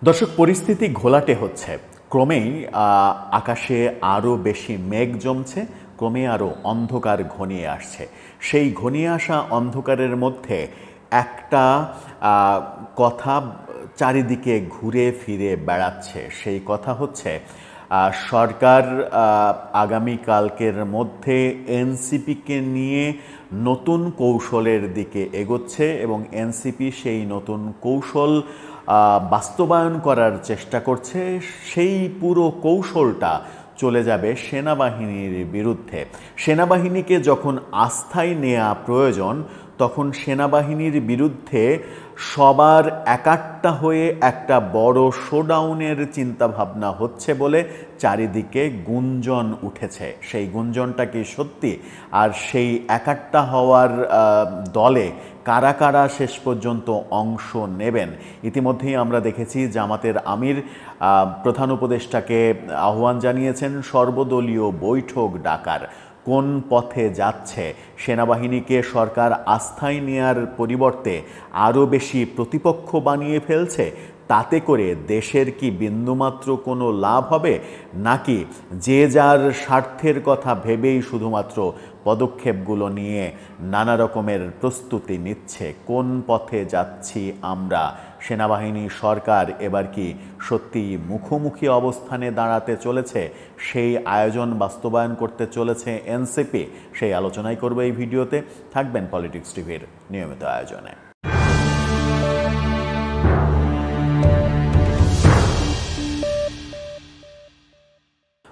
দর্শক, পরিস্থিতি ঘোলাটে হচ্ছে। ক্রমেই আকাশে আরও বেশি মেঘ জমছে, ক্রমে আরও অন্ধকার ঘনিয়ে আসছে। সেই ঘনিয়ে আসা অন্ধকারের মধ্যে একটা কথা চারিদিকে ঘুরে ফিরে বেড়াচ্ছে। সেই কথা হচ্ছে সরকার আগামীকালকের মধ্যে এনসিপিকে নিয়ে নতুন কৌশলের দিকে এগোচ্ছে এবং এনসিপি সেই নতুন কৌশল বাস্তবায়ন করার চেষ্টা করছে। সেই পুরো কৌশলটা চলে যাবে সেনাবাহিনীর বিরুদ্ধে। সেনাবাহিনীকে যখন আস্থায় নেওয়া প্রয়োজন, তখন সেনাবাহিনীর বিরুদ্ধে সবার একাট্টা হয়ে একটা বড় শোডাউনের চিন্তাভাবনা হচ্ছে বলে চারিদিকে গুঞ্জন উঠেছে। সেই গুঞ্জনটা কি সত্যি? আর সেই একাট্টা হওয়ার দলে কারা কারা শেষ পর্যন্ত অংশ নেবেন? ইতিমধ্যেই আমরা দেখেছি জামাতের আমির প্রধান উপদেষ্টাকে আহ্বান জানিয়েছেন সর্বদলীয় বৈঠক ডাকার। কোন পথে যাচ্ছে? সেনাবাহিনীকে সরকার আস্থায় নেয়ার পরিবর্তে আরও বেশি প্রতিপক্ষ বানিয়ে ফেলছে। তাতে করে দেশের কি বিন্দুমাত্র কোনো লাভ হবে, নাকি যে যার স্বার্থের কথা ভেবেই শুধুমাত্র পদক্ষেপগুলো নিয়ে নানা রকমের প্রস্তুতি নিচ্ছে? কোন পথে যাচ্ছি আমরা? সেনাবাহিনী সরকার এবার কি সত্যি মুখোমুখি অবস্থানে দাঁড়াতে চলেছে? সেই আয়োজন বাস্তবায়ন করতে চলেছে এনসিপি? সেই আলোচনাই করবে এই ভিডিওতে। থাকবেন পলিটিক্স টিভির নিয়মিত আয়োজনে।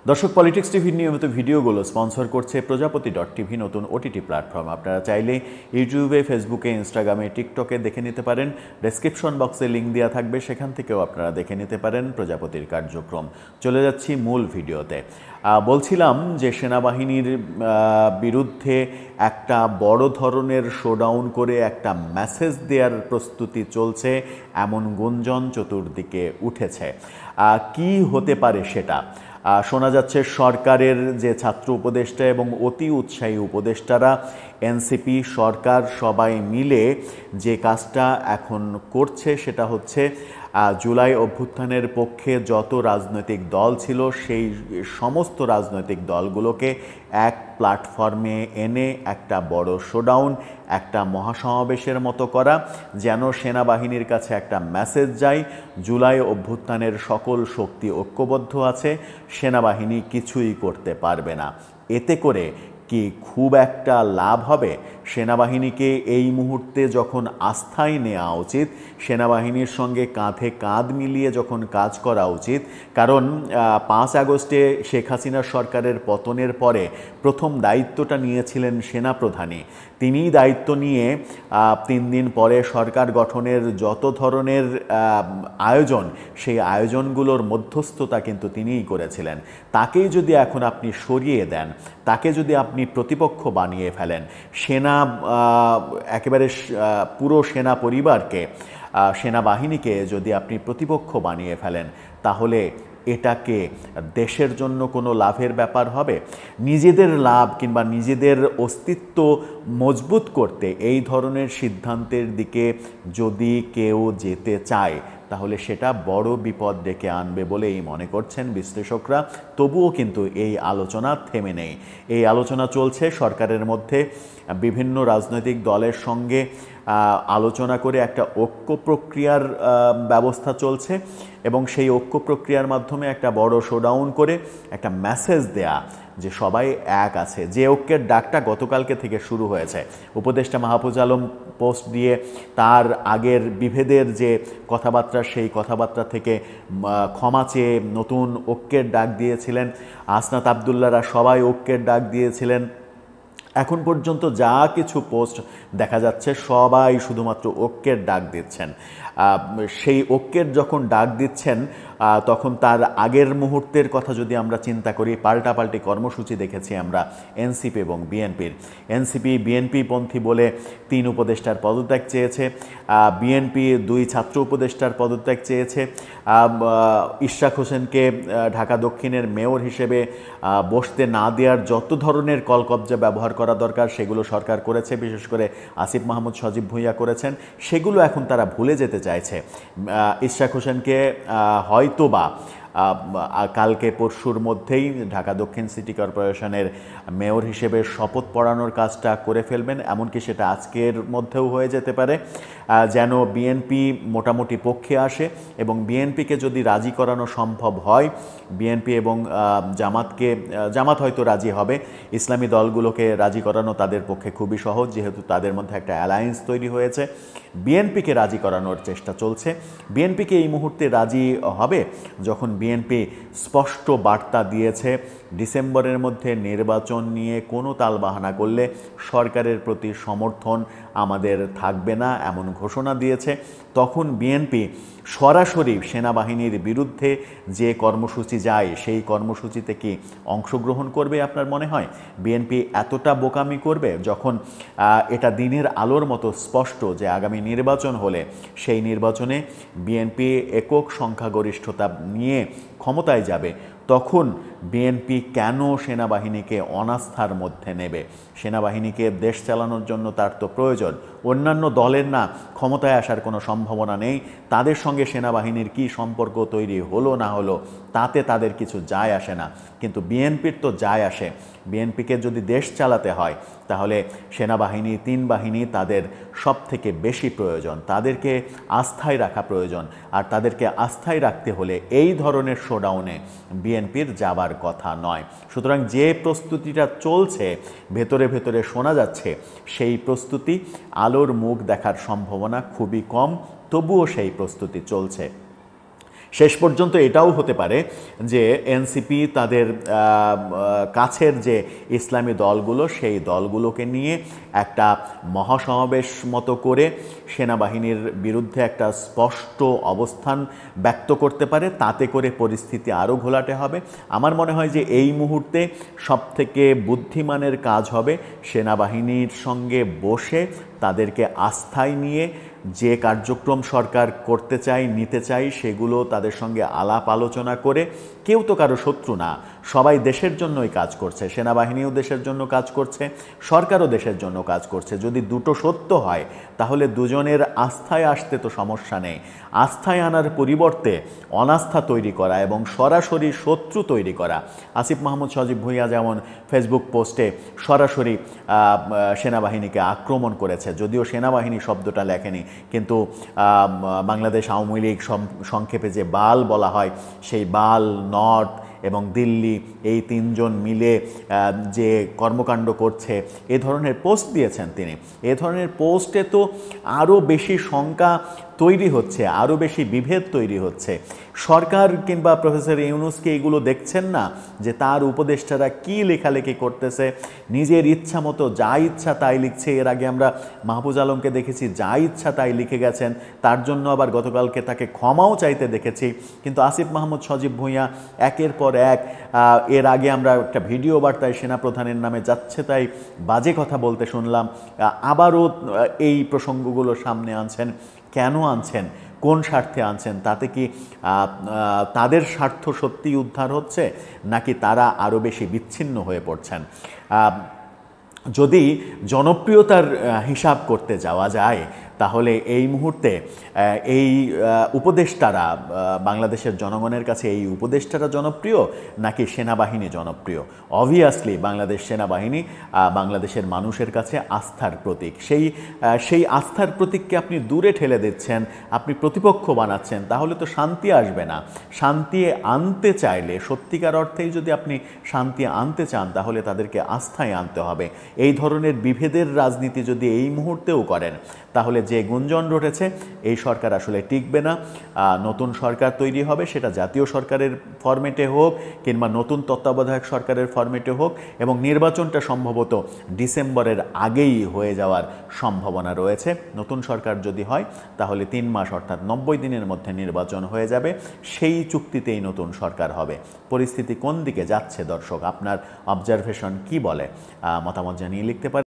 দর্শক, পলিটিক্স টিভির নিয়মিত ভিডিওগুলো স্পন্সর করছে প্রজাপতি.টিভি, নতুন ওটিটি প্ল্যাটফর্ম। আপনারা চাইলে ইউটিউবে, ফেসবুকে, ইনস্টাগ্রামে, টিকটকে দেখে নিতে পারেন। ডেসক্রিপশন বক্সে লিঙ্ক দেওয়া থাকবে, সেখান থেকেও আপনারা দেখে নিতে পারেন প্রজাপতির কার্যক্রম। চলে যাচ্ছি মূল ভিডিওতে। বলছিলাম যে সেনাবাহিনীর বিরুদ্ধে একটা বড় ধরনের শোডাউন করে একটা মেসেজ দেওয়ার প্রস্তুতি চলছে, এমন গুঞ্জন চতুর্দিকে উঠেছে। কি হতে পারে সেটা? শোনা যাচ্ছে সরকারের যে ছাত্র উপদেষ্টা এবং অতি উৎসাহী উপদেষ্টারা, এনসিপি, সরকার সবাই মিলে যে কাজটা এখন করছে সেটা হচ্ছে জুলাই অভ্যুত্থানের পক্ষে যত রাজনৈতিক দল ছিল সেই সমস্ত রাজনৈতিক দলগুলোকে এক প্ল্যাটফর্মে এনে একটা বড় শোডাউন, একটা মহাসমাবেশের মতো করা, যেন সেনাবাহিনীর কাছে একটা মেসেজ যায় জুলাই অভ্যুত্থানের সকল শক্তি ঐক্যবদ্ধ আছে, সেনাবাহিনী কিছুই করতে পারবে না। এতে করে কি খুব একটা লাভ হবে? সেনাবাহিনীকে এই মুহূর্তে যখন আস্থায় নেওয়া উচিত, সেনাবাহিনীর সঙ্গে কাঁধে কাঁধ মিলিয়ে যখন কাজ করা উচিত, কারণ 5 আগস্টে শেখ হাসিনা সরকারের পতনের পরে প্রথম দায়িত্বটা নিয়েছিলেন সেনাপ্রধানই। তিনিই দায়িত্ব নিয়ে 3 দিন পরে সরকার গঠনের যত ধরনের আয়োজন, সেই আয়োজনগুলোর মধ্যস্থতা কিন্তু তিনিই করেছিলেন। তাকেই যদি এখন আপনি সরিয়ে দেন, তাকে যদি আপনি প্রতিপক্ষ বানিয়ে ফেলেন, সেনা একেবারে পুরো সেনা পরিবারকে, সেনাবাহিনীকে যদি আপনি প্রতিপক্ষ বানিয়ে ফেলেন, তাহলে এটাকে দেশের জন্য কোনো লাভের ব্যাপার হবে? নিজেদের লাভ কিংবা নিজেদের অস্তিত্ব মজবুত করতে এই ধরনের সিদ্ধান্তের দিকে যদি কেউ যেতে চায়, তাহলে সেটা বড় বিপদ ডেকে আনবে বলেই মনে করছেন বিশ্লেষকরা। তবুও কিন্তু এই আলোচনা থেমে নেই। এই আলোচনা চলছে সরকারের মধ্যে, বিভিন্ন রাজনৈতিক দলের সঙ্গে আলোচনা করে একটা ঐক্য প্রক্রিয়ার ব্যবস্থা চলছে এবং সেই ঐক্য প্রক্রিয়ার মাধ্যমে একটা বড় শোডাউন করে একটা মেসেজ দেয়া যে সবাই এক আছে। যে ঐক্যের ডাকটা গতকালকে থেকে শুরু হয়েছে, উপদেষ্টা মাহফুজ আলম পোস্ট দিয়ে তার আগের বিভেদের যে কথাবার্তা, সেই কথাবার্তা থেকে ক্ষমা চেয়ে নতুন ঐক্যের ডাক দিয়েছিলেন। আসনাত আবদুল্লাহরা সবাই ঐক্যের ডাক দিয়েছিলেন। এখন পর্যন্ত যা কিছু পোস্ট দেখা যাচ্ছে, সবাই শুধুমাত্র ঐক্যের ডাক দিচ্ছেন। সেই ঐক্যের যখন ডাক দিচ্ছেন, তখন তার আগের মুহূর্তের কথা যদি আমরা চিন্তা করি, পাল্টাপাল্টি কর্মসূচি দেখেছি আমরা এনসিপি এবং বিএনপির। এনসিপি বিএনপি পন্থী বলে 3 উপদেষ্টার পদত্যাগ চেয়েছে, বিএনপি 2 ছাত্র উপদেষ্টার পদত্যাগ চেয়েছে, ইশরাক হোসেনকে ঢাকা দক্ষিণের মেয়র হিসেবে বসতে না দেওয়ার যত ধরনের কলকবজা ব্যবহার করা দরকার সেগুলো সরকার করেছে, বিশেষ করে আসিফ মাহমুদ সজীব ভুঁইয়া করেছেন, সেগুলো এখন তারা ভুলে যেতে চাইছে। ইশরাক হোসেনকে হয়তোবা কালকে পরশুর মধ্যেই ঢাকা দক্ষিণ সিটি কর্পোরেশনের মেয়র হিসেবে শপথ পড়ানোর কাজটা করে ফেলবেন, এমনকি সেটা আজকের মধ্যেও হয়ে যেতে পারে, যেন বিএনপি মোটামুটি পক্ষে আসে। এবং বিএনপিকে যদি রাজি করানো সম্ভব হয়, বিএনপি এবং জামাত হয়তো রাজি হবে, ইসলামী দলগুলোকে রাজি করানো তাদের পক্ষে খুবই সহজ, যেহেতু তাদের মধ্যে একটা অ্যালায়েন্স তৈরি হয়েছে। বিএনপিকে রাজি করানোর চেষ্টা চলছে। বিএনপিকে এই মুহূর্তে রাজি হবে যখন বিএনপি স্পষ্ট বার্তা দিয়েছে ডিসেম্বরের মধ্যে নির্বাচন নিয়ে কোনো তালবাহানা করলে সরকারের প্রতি সমর্থন আমাদের থাকবে না, এমন ঘোষণা দিয়েছে। তখন বিএনপি সরাসরি সেনাবাহিনীর বিরুদ্ধে যে কর্মসূচি যায় সেই কর্মসূচিতে কি অংশগ্রহণ করবে আপনার মনে হয়? বিএনপি এতটা বোকামি করবে যখন এটা দিনের আলোর মতো স্পষ্ট যে আগামী নির্বাচন হলে সেই নির্বাচনে বিএনপি একক সংখ্যাগরিষ্ঠতা নিয়ে ক্ষমতায় যাবে, তখন বিএনপি কেন সেনাবাহিনীকে অনাস্থার মধ্যে নেবে? সেনাবাহিনীকে দেশ চালানোর জন্য তার তো প্রয়োজন। অন্যান্য দলের না ক্ষমতায় আসার কোনো সম্ভাবনা নেই, তাদের সঙ্গে সেনাবাহিনীর কি সম্পর্ক তৈরি হলো না হলো তাতে তাদের কিছু যায় আসে না, কিন্তু বিএনপির তো যায় আসে। বিএনপিকে যদি দেশ চালাতে হয় তাহলে সেনাবাহিনী, 3 বাহিনী তাদের সব থেকে বেশি প্রয়োজন, তাদেরকে আস্থায় রাখা প্রয়োজন। আর তাদেরকে আস্থায় রাখতে হলে এই ধরনের শোডাউনে বিএনপির যাবার কথা নয়। সুতরাং যে প্রস্তুতিটা চলছে ভেতরে ভেতরে শোনা যাচ্ছে, সেই প্রস্তুতি আলোর মুখ দেখার সম্ভাবনা খুবই কম, তবুও সেই প্রস্তুতি চলছে। শেষ পর্যন্ত এটাও হতে পারে যে এনসিপি তাদের কাছের যে ইসলামী দলগুলো সেই দলগুলোকে নিয়ে একটা মহাসমাবেশ মতো করে সেনাবাহিনীর বিরুদ্ধে একটা স্পষ্ট অবস্থান ব্যক্ত করতে পারে, তাতে করে পরিস্থিতি আরও ঘোলাটে হবে। আমার মনে হয় যে এই মুহূর্তে সবথেকে বুদ্ধিমানের কাজ হবে সেনাবাহিনীর সঙ্গে বসে তাদেরকে আস্থায় নিয়ে যে কার্যক্রম সরকার করতে চাই, নিতে চাই, সেগুলো তাদের সঙ্গে আলাপ আলোচনা করে, কেউ তো কারো শত্রু না, সবাই দেশের জন্যই কাজ করছে, সেনাবাহিনীও দেশের জন্য কাজ করছে, সরকারও দেশের জন্য কাজ করছে। যদি দুটো সত্য হয় তাহলে দুজনের আস্থায় আসতে তো সমস্যা নেই। আস্থায় আনার পরিবর্তে অনাস্থা তৈরি করা এবং সরাসরি শত্রু তৈরি করা, আসিফ মাহমুদ সজীব ভুঁইয়া যেমন ফেসবুক পোস্টে সরাসরি সেনাবাহিনীকে আক্রমণ করেছে, যদিও সেনাবাহিনী শব্দটা লেখেনি, কিন্তু বাংলাদেশ আওয়ামী লীগ সংক্ষেপে যে বাল বলা হয়, সেই বাল, নর্থ এবং দিল্লি এই 3 জন মিলে যে কর্মকাণ্ড করছে, এ ধরনের পোস্ট দিয়েছেন তিনি। এ ধরনের পোস্টে তো আরও বেশি শঙ্কা তৈরি হচ্ছে, আরও বেশি বিভেদ তৈরি হচ্ছে। সরকার কিংবা প্রফেসর ইউনূসকে এগুলো দেখছেন না যে তার উপদেষ্টারা কি লেখালেখি করতেছে, নিজের ইচ্ছা মতো যা ইচ্ছা তাই লিখছে। এর আগে আমরা মাহফুজ আলমকে দেখেছি যা ইচ্ছা তাই লিখে গেছেন, তার জন্য আবার গতকালকে তাকে ক্ষমাও চাইতে দেখেছি। কিন্তু আসিফ মাহমুদ সজীব ভুঁইয়া একের পর এক, এর আগে আমরা একটা ভিডিও বার্তায় সেনাপ্রধানের নামে যাচ্ছে তাই বাজে কথা বলতে শুনলাম, আবারও এই প্রসঙ্গগুলো সামনে আনছেন। কেন আনছেন, কোন স্বার্থে আনছেন? তাতে কি তাদের স্বার্থ সত্যিই উদ্ধার হচ্ছে, নাকি তারা আরও বেশি বিচ্ছিন্ন হয়ে পড়ছেন? যদি জনপ্রিয়তার হিসাব করতে যাওয়া যায় তাহলে এই মুহূর্তে এই উপদেষ্টারা, বাংলাদেশের জনগণের কাছে এই উপদেষ্টারা জনপ্রিয় নাকি সেনাবাহিনী জনপ্রিয়? অবভিয়াসলি বাংলাদেশ সেনাবাহিনী বাংলাদেশের মানুষের কাছে আস্থার প্রতীক। সেই আস্থার প্রতীককে আপনি দূরে ঠেলে দিচ্ছেন, আপনি প্রতিপক্ষ বানাচ্ছেন, তাহলে তো শান্তি আসবে না। শান্তি আনতে চাইলে, সত্যিকার অর্থেই যদি আপনি শান্তি আনতে চান, তাহলে তাদেরকে আস্থায় আনতে হবে। এই ধরনের বিভেদের রাজনীতি যদি এই মুহূর্তেও করেন, তাহলে যে গুঞ্জন রটেছে এই সরকার আসলে টিকবে না। নতুন সরকার তৈরি হবে, সেটা জাতীয় সরকারের ফরম্যাটে হোক কিংবা নতুন তত্ত্বাবধায়ক সরকারের ফরম্যাটে হোক, এবং নির্বাচনটা সম্ভবত ডিসেম্বরের আগেই হয়ে যাওয়ার সম্ভাবনা রয়েছে। নতুন সরকার যদি হয় তাহলে 3 মাস অর্থাৎ 90 দিনের মধ্যে নির্বাচন হয়ে যাবে, সেই চুক্তিতেই নতুন সরকার হবে। পরিস্থিতি কোন দিকে যাচ্ছে দর্শক, আপনার অবজারভেশন কি বলে? মতামত জানিয়ে লিখতে পারেন।